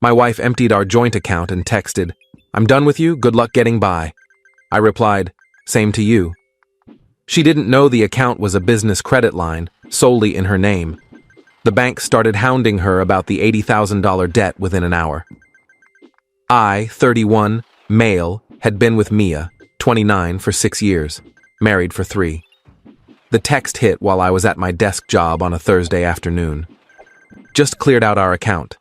My wife emptied our joint account and texted, "I'm done with you, good luck getting by." I replied, "Same to you." She didn't know the account was a business credit line, solely in her name. The bank started hounding her about the $80,000 debt within an hour. I, 31, male, had been with Mia, 29, for 6 years, married for 3. The text hit while I was at my desk job on a Thursday afternoon. "Just cleared out our account.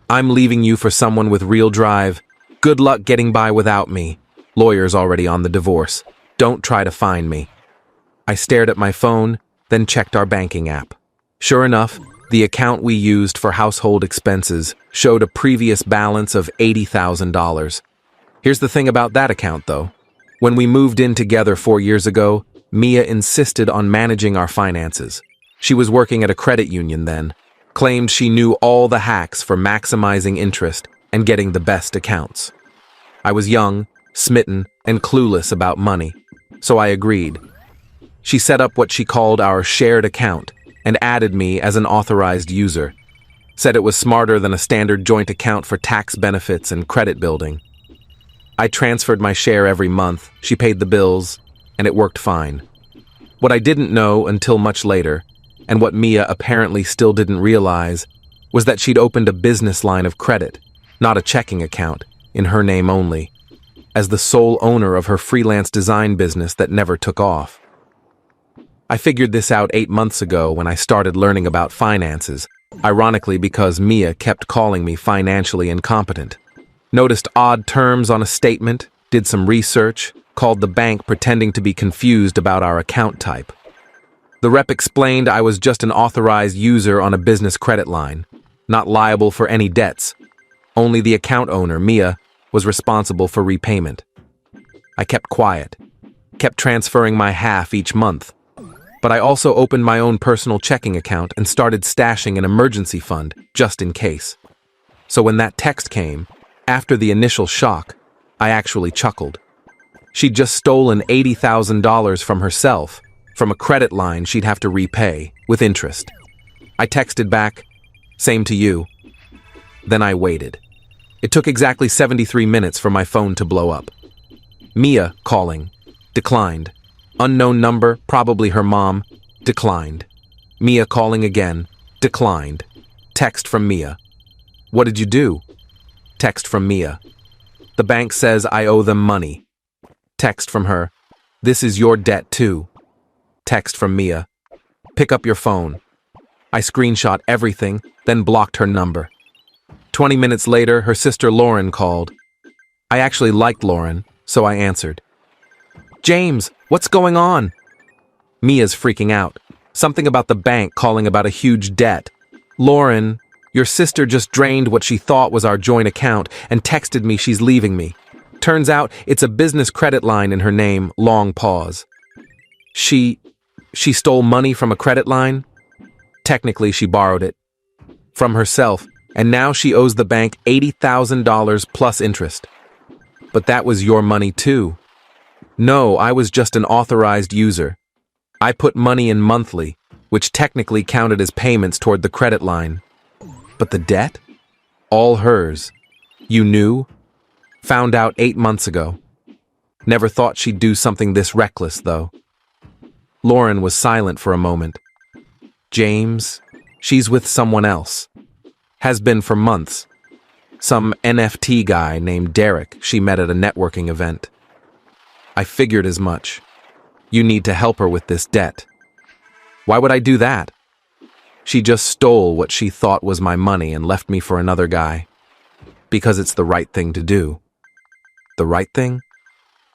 I'm leaving you for someone with real drive. Good luck getting by without me. Lawyer's already on the divorce. Don't try to find me." I stared at my phone, then checked our banking app. Sure enough, the account we used for household expenses showed a previous balance of $80,000. Here's the thing about that account, though. When we moved in together 4 years ago, Mia insisted on managing our finances. She was working at a credit union then, claimed she knew all the hacks for maximizing interest and getting the best accounts. I was young, smitten, and clueless about money, so I agreed. She set up what she called our shared account and added me as an authorized user. Said it was smarter than a standard joint account for tax benefits and credit building. I transferred my share every month, she paid the bills, and it worked fine. What I didn't know until much later, and what Mia apparently still didn't realize, was that she'd opened a business line of credit, not a checking account, in her name only, as the sole owner of her freelance design business that never took off. I figured this out 8 months ago when I started learning about finances, ironically because Mia kept calling me financially incompetent. Noticed odd terms on a statement, did some research, called the bank pretending to be confused about our account type. The rep explained I was just an authorized user on a business credit line, not liable for any debts. Only the account owner, Mia, was responsible for repayment. I kept quiet, kept transferring my half each month. But I also opened my own personal checking account and started stashing an emergency fund, just in case. So when that text came, after the initial shock, I actually chuckled. She'd just stolen $80,000 from herself, from a credit line she'd have to repay, with interest. I texted back, "Same to you." Then I waited. It took exactly 73 minutes for my phone to blow up. Mia calling. Declined. Unknown number, probably her mom. Declined. Mia calling again. Declined. Text from Mia. "What did you do?" Text from Mia. "The bank says I owe them money." Text from her. "This is your debt too." Text from Mia. "Pick up your phone." I screenshot everything, then blocked her number. 20 minutes later, her sister Lauren called. I actually liked Lauren, so I answered. "James, what's going on?" Mia's freaking out. Something about the bank calling about a huge debt. "Lauren, your sister just drained what she thought was our joint account and texted me she's leaving me. Turns out it's a business credit line in her name, long pause. She stole money from a credit line? Technically, she borrowed it from herself, and now she owes the bank $80,000 plus interest. But that was your money too." "No, I was just an authorized user. I put money in monthly, which technically counted as payments toward the credit line. But the debt? All hers. You knew? Found out 8 months ago. Never thought she'd do something this reckless, though." Lauren was silent for a moment. "James, she's with someone else. Has been for months. Some NFT guy named Derek she met at a networking event. I figured as much. You need to help her with this debt." "Why would I do that?" "She just stole what she thought was my money and left me for another guy. Because it's the right thing to do." "The right thing?"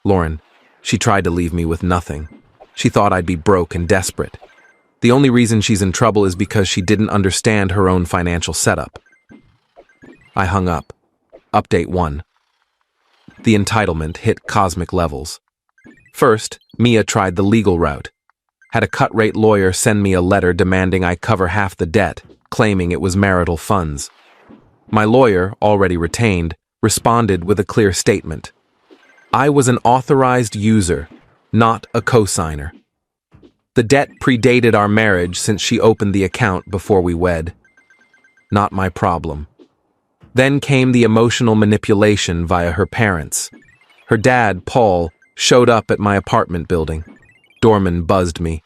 "Lauren, she tried to leave me with nothing. She thought I'd be broke and desperate. The only reason she's in trouble is because she didn't understand her own financial setup." I hung up. Update 1. The entitlement hit cosmic levels. First, Mia tried the legal route. Had a cut-rate lawyer send me a letter demanding I cover half the debt, claiming it was marital funds. My lawyer, already retained, responded with a clear statement. I was an authorized user, not a co-signer. The debt predated our marriage since she opened the account before we wed. Not my problem. Then came the emotional manipulation via her parents. Her dad, Paul, showed up at my apartment building. Doorman buzzed me.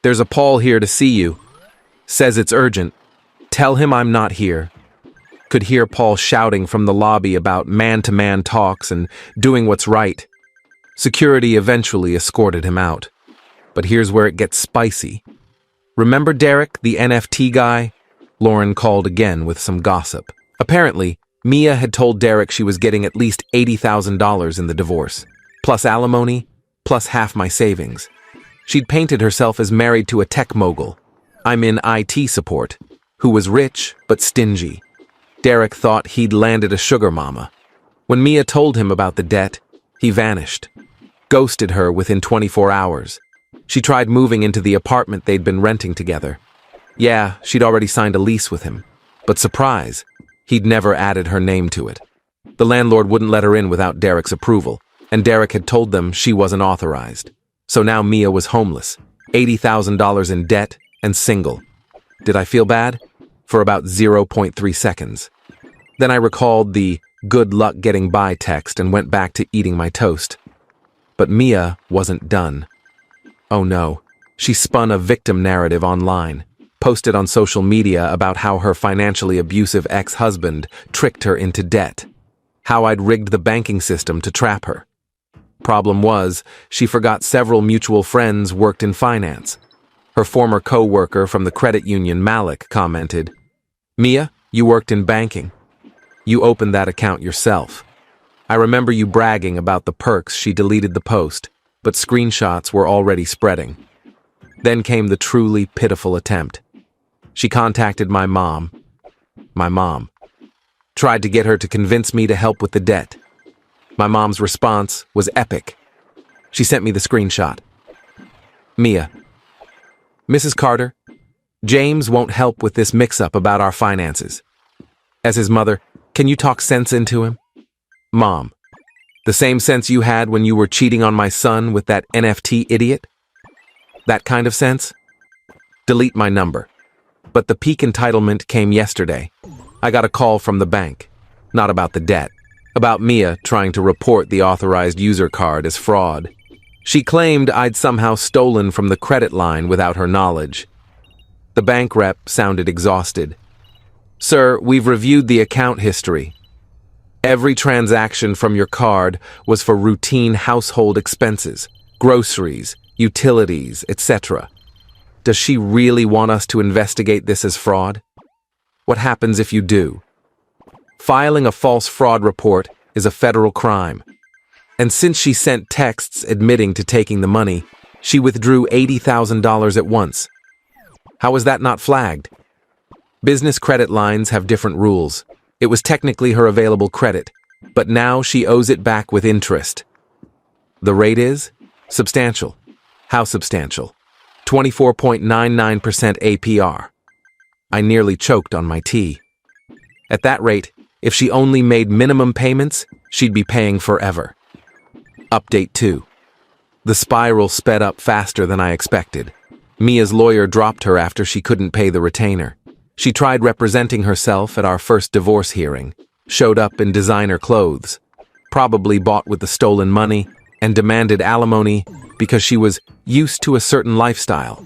"There's a Paul here to see you. Says it's urgent. Tell him I'm not here." Could hear Paul shouting from the lobby about man-to-man talks and doing what's right. Security eventually escorted him out. But here's where it gets spicy. "Remember Derek, the NFT guy?" Lauren called again with some gossip. Apparently, Mia had told Derek she was getting at least $80,000 in the divorce, plus alimony, plus half my savings. She'd painted herself as married to a tech mogul, I'm in IT support, who was rich but stingy. Derek thought he'd landed a sugar mama. When Mia told him about the debt, he vanished. Ghosted her within 24 hours. She tried moving into the apartment they'd been renting together. Yeah, she'd already signed a lease with him. But surprise, he'd never added her name to it. The landlord wouldn't let her in without Derek's approval, and Derek had told them she wasn't authorized. So now Mia was homeless, $80,000 in debt, and single. Did I feel bad? For about 0.3 seconds. Then I recalled the "good luck getting by" text and went back to eating my toast. But Mia wasn't done. Oh no, she spun a victim narrative online, posted on social media about how her financially abusive ex-husband tricked her into debt, how I'd rigged the banking system to trap her. Problem was, she forgot several mutual friends worked in finance. Her former co-worker from the credit union, Malik, commented, "Mia, you worked in banking. You opened that account yourself. I remember you bragging about the perks." She deleted the post, but screenshots were already spreading. Then came the truly pitiful attempt. She contacted my mom. My mom. Tried to get her to convince me to help with the debt. My mom's response was epic. She sent me the screenshot. "Mia, Mrs. Carter, James won't help with this mix-up about our finances. As his mother, can you talk sense into him? Mom, the same sense you had when you were cheating on my son with that NFT idiot? That kind of sense? Delete my number." But the peak entitlement came yesterday. I got a call from the bank. Not about the debt. About Mia trying to report the authorized user card as fraud. She claimed I'd somehow stolen from the credit line without her knowledge. The bank rep sounded exhausted. "Sir, we've reviewed the account history. Every transaction from your card was for routine household expenses, groceries, utilities, etc. Does she really want us to investigate this as fraud? What happens if you do? Filing a false fraud report is a federal crime. And since she sent texts admitting to taking the money, she withdrew $80,000 at once. How is that not flagged? Business credit lines have different rules. It was technically her available credit, but now she owes it back with interest. The rate is substantial. How substantial? 24.99% APR. I nearly choked on my tea. At that rate, if she only made minimum payments, she'd be paying forever. Update 2. The spiral sped up faster than I expected. Mia's lawyer dropped her after she couldn't pay the retainer. She tried representing herself at our first divorce hearing, showed up in designer clothes, probably bought with the stolen money, and demanded alimony because she was used to a certain lifestyle.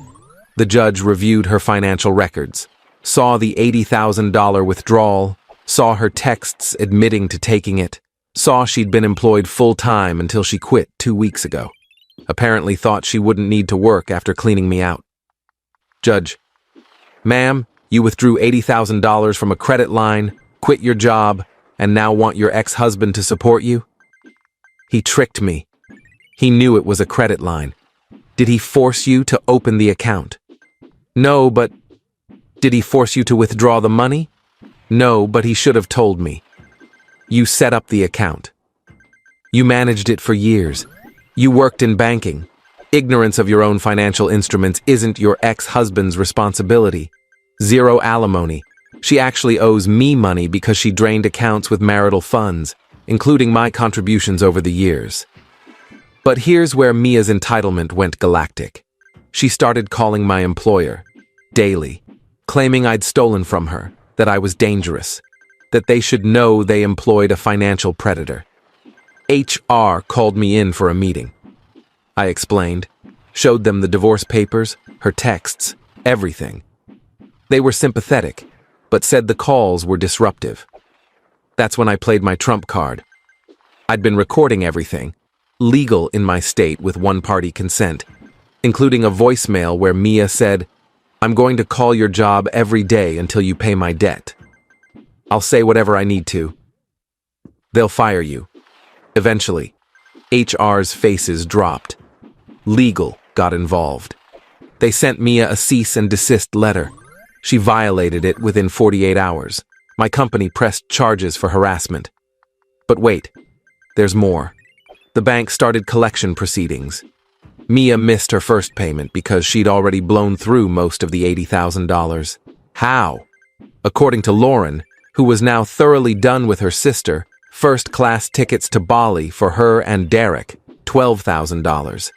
The judge reviewed her financial records, saw the $80,000 withdrawal, saw her texts admitting to taking it, saw she'd been employed full-time until she quit 2 weeks ago. Apparently thought she wouldn't need to work after cleaning me out. Judge, "Ma'am, you withdrew $80,000 from a credit line, quit your job, and now want your ex-husband to support you?" He tricked me. He knew it was a credit line. Did he force you to open the account? No, but did he force you to withdraw the money? No, but he should have told me. You set up the account. You managed it for years. You worked in banking. Ignorance of your own financial instruments isn't your ex-husband's responsibility. Zero alimony. She actually owes me money because she drained accounts with marital funds, including my contributions over the years. But here's where Mia's entitlement went galactic. She started calling my employer, daily, claiming I'd stolen from her, that I was dangerous. that they should know they employed a financial predator. HR called me in for a meeting. I explained, showed them the divorce papers, her texts, everything. They were sympathetic, but said the calls were disruptive. That's when I played my trump card. I'd been recording everything, legal in my state with one-party consent, including a voicemail where Mia said, "I'm going to call your job every day until you pay my debt. I'll say whatever I need to. They'll fire you." Eventually, HR's faces dropped. Legal got involved. They sent Mia a cease and desist letter. She violated it within 48 hours. My company pressed charges for harassment. But wait, there's more. The bank started collection proceedings. Mia missed her first payment because she'd already blown through most of the $80,000. How? According to Lauren, who was now thoroughly done with her sister, first-class tickets to Bali for her and Derek, $12,000.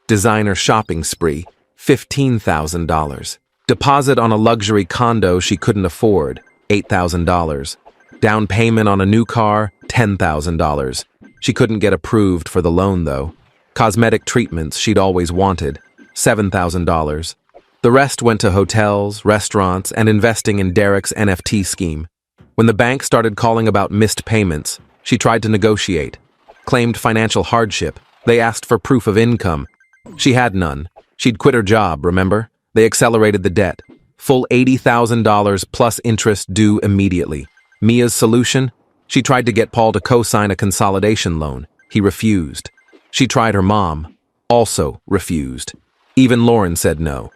Designer shopping spree, $15,000. Deposit on a luxury condo she couldn't afford, $8,000. Down payment on a new car, $10,000. She couldn't get approved for the loan, though. Cosmetic treatments she'd always wanted, $7,000. The rest went to hotels, restaurants, and investing in Derek's NFT scheme. When the bank started calling about missed payments, she tried to negotiate. Claimed financial hardship. They asked for proof of income. She had none. She'd quit her job, remember? They accelerated the debt. Full $80,000 plus interest due immediately. Mia's solution? She tried to get Paul to co-sign a consolidation loan. He refused. She tried her mom. Also refused. Even Lauren said no.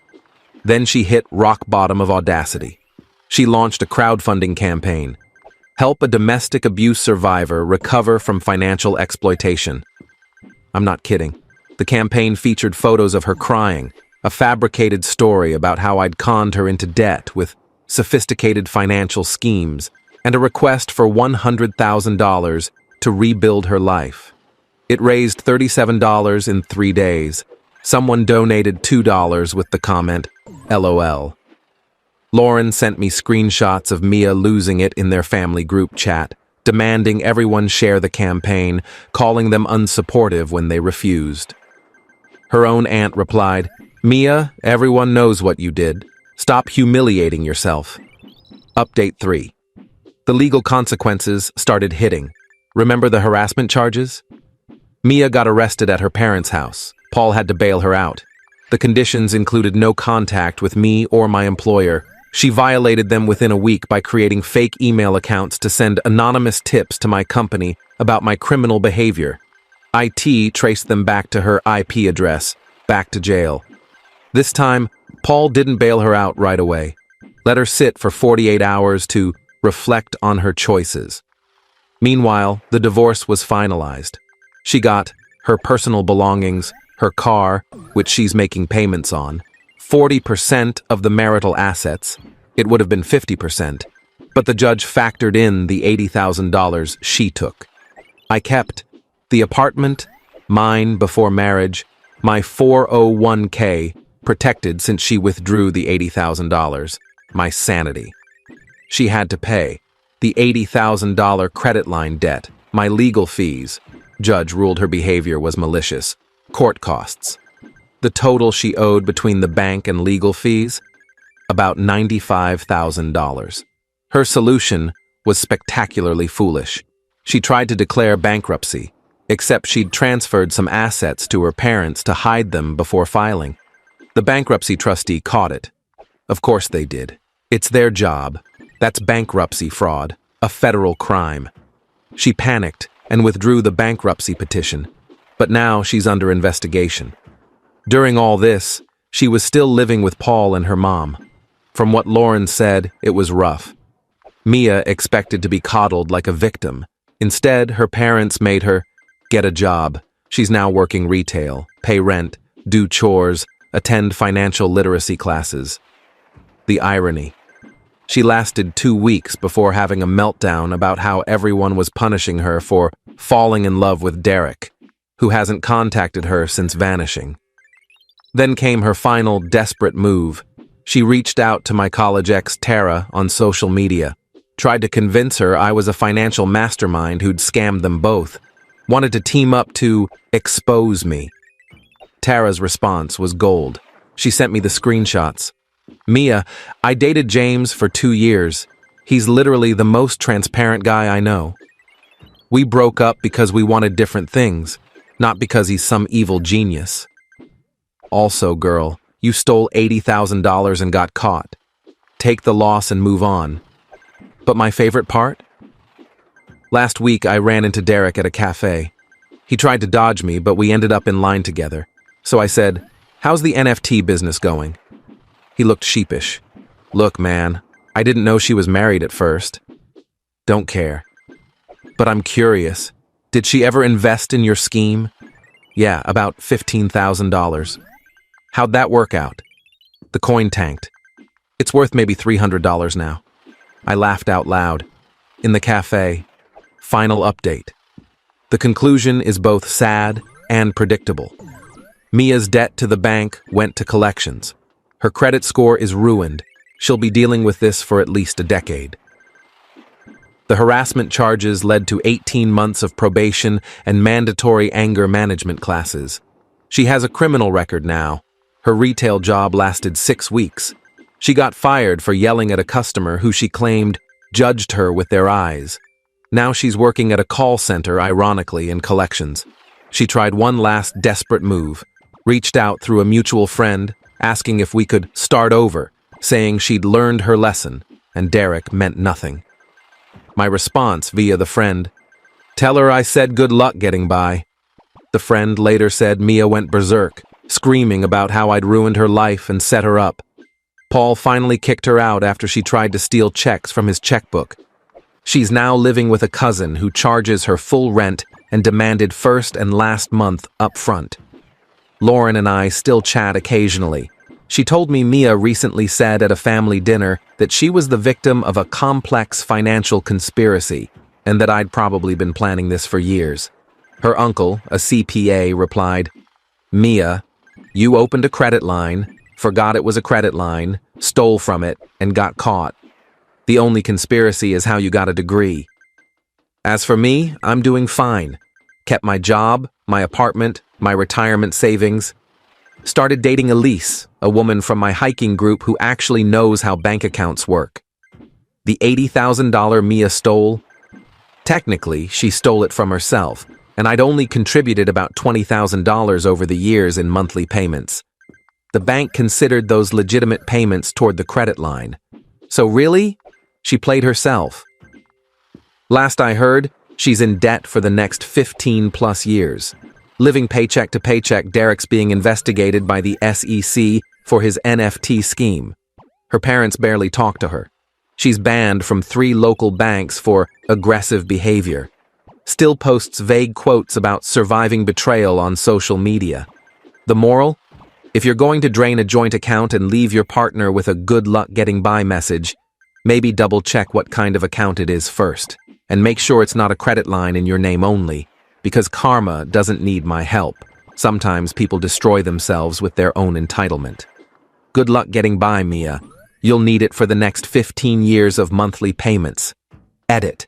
Then she hit rock bottom of audacity. She launched a crowdfunding campaign. Help a domestic abuse survivor recover from financial exploitation. I'm not kidding. The campaign featured photos of her crying, a fabricated story about how I'd conned her into debt with sophisticated financial schemes, and a request for $100,000 to rebuild her life. It raised $37 in 3 days. Someone donated $2 with the comment, LOL. Lauren sent me screenshots of Mia losing it in their family group chat, demanding everyone share the campaign, calling them unsupportive when they refused. Her own aunt replied, "Mia, everyone knows what you did. Stop humiliating yourself." Update 3. The legal consequences started hitting. Remember the harassment charges? Mia got arrested at her parents' house. Paul had to bail her out. The conditions included no contact with me or my employer. She violated them within a week by creating fake email accounts to send anonymous tips to my company about my criminal behavior. IT traced them back to her IP address, back to jail. This time, Paul didn't bail her out right away. Let her sit for 48 hours to reflect on her choices. Meanwhile, the divorce was finalized. She got her personal belongings, her car, which she's making payments on, 40% of the marital assets. It would have been 50%, but the judge factored in the $80,000 she took. I kept the apartment, mine before marriage, my 401k, protected since she withdrew the $80,000, my sanity. She had to pay the $80,000 credit line debt, my legal fees. Judge ruled her behavior was malicious. Court costs. The total she owed between the bank and legal fees? About $95,000. Her solution was spectacularly foolish. She tried to declare bankruptcy, except she'd transferred some assets to her parents to hide them before filing. The bankruptcy trustee caught it. Of course they did. It's their job. That's bankruptcy fraud, a federal crime. She panicked and withdrew the bankruptcy petition, but now she's under investigation. During all this, she was still living with Paul and her mom. From what Lauren said, it was rough. Mia expected to be coddled like a victim. Instead, her parents made her get a job. She's now working retail, pay rent, do chores, attend financial literacy classes. The irony. She lasted 2 weeks before having a meltdown about how everyone was punishing her for falling in love with Derek, who hasn't contacted her since vanishing. Then came her final desperate move. She reached out to my college ex Tara on social media. Tried to convince her I was a financial mastermind who'd scammed them both. Wanted to team up to expose me. Tara's response was gold. She sent me the screenshots. Mia, I dated James for 2 years. He's literally the most transparent guy I know. We broke up because we wanted different things, not because he's some evil genius. Also, girl, you stole $80,000 and got caught. Take the loss and move on. But my favorite part? Last week, I ran into Derek at a cafe. He tried to dodge me, but we ended up in line together. So I said, "How's the NFT business going?" He looked sheepish. "Look, man, I didn't know she was married at first." "Don't care. But I'm curious. Did she ever invest in your scheme?" "Yeah, about $15,000. How'd that work out?" "The coin tanked. It's worth maybe $300 now." I laughed out loud. In the cafe, final update. The conclusion is both sad and predictable. Mia's debt to the bank went to collections. Her credit score is ruined. She'll be dealing with this for at least a decade. The harassment charges led to 18 months of probation and mandatory anger management classes. She has a criminal record now. Her retail job lasted 6 weeks. She got fired for yelling at a customer who she claimed judged her with their eyes. Now she's working at a call center, ironically, in collections. She tried one last desperate move, reached out through a mutual friend, asking if we could start over, saying she'd learned her lesson, and Derek meant nothing. My response via the friend, "Tell her I said good luck getting by." The friend later said Mia went berserk, screaming about how I'd ruined her life and set her up. Paul finally kicked her out after she tried to steal checks from his checkbook. She's now living with a cousin who charges her full rent and demanded first and last month up front. Lauren and I still chat occasionally. She told me Mia recently said at a family dinner that she was the victim of a complex financial conspiracy and that I'd probably been planning this for years. Her uncle, a CPA, replied, "Mia, you opened a credit line, forgot it was a credit line, stole from it, and got caught. The only conspiracy is how you got a degree. As for me, I'm doing fine. Kept my job, my apartment, my retirement savings. Started dating Elise, a woman from my hiking group who actually knows how bank accounts work. The $80,000 Mia stole? Technically, she stole it from herself, and I'd only contributed about $20,000 over the years in monthly payments. The bank considered those legitimate payments toward the credit line. So really, she played herself. Last I heard, she's in debt for the next 15+ years. Living paycheck to paycheck, Derek's being investigated by the SEC for his NFT scheme. Her parents barely talk to her. She's banned from 3 local banks for aggressive behavior. Still posts vague quotes about surviving betrayal on social media. The moral? If you're going to drain a joint account and leave your partner with a good luck getting by message, maybe double check what kind of account it is first, and make sure it's not a credit line in your name only, because karma doesn't need my help. Sometimes people destroy themselves with their own entitlement. Good luck getting by, Mia. You'll need it for the next 15 years of monthly payments. Edit.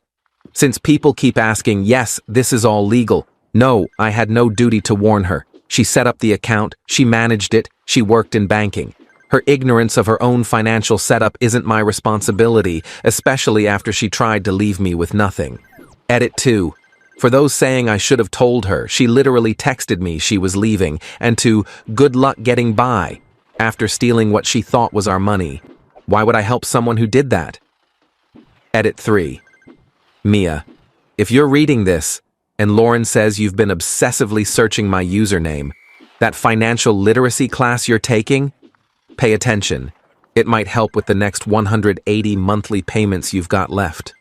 Since people keep asking, yes, this is all legal. No, I had no duty to warn her. She set up the account, she managed it, she worked in banking. Her ignorance of her own financial setup isn't my responsibility, especially after she tried to leave me with nothing. Edit 2. For those saying I should have told her, she literally texted me she was leaving, and to good luck getting by, after stealing what she thought was our money. Why would I help someone who did that? Edit 3. Mia, if you're reading this, and Lauren says you've been obsessively searching my username, that financial literacy class you're taking, pay attention. It might help with the next 180 monthly payments you've got left.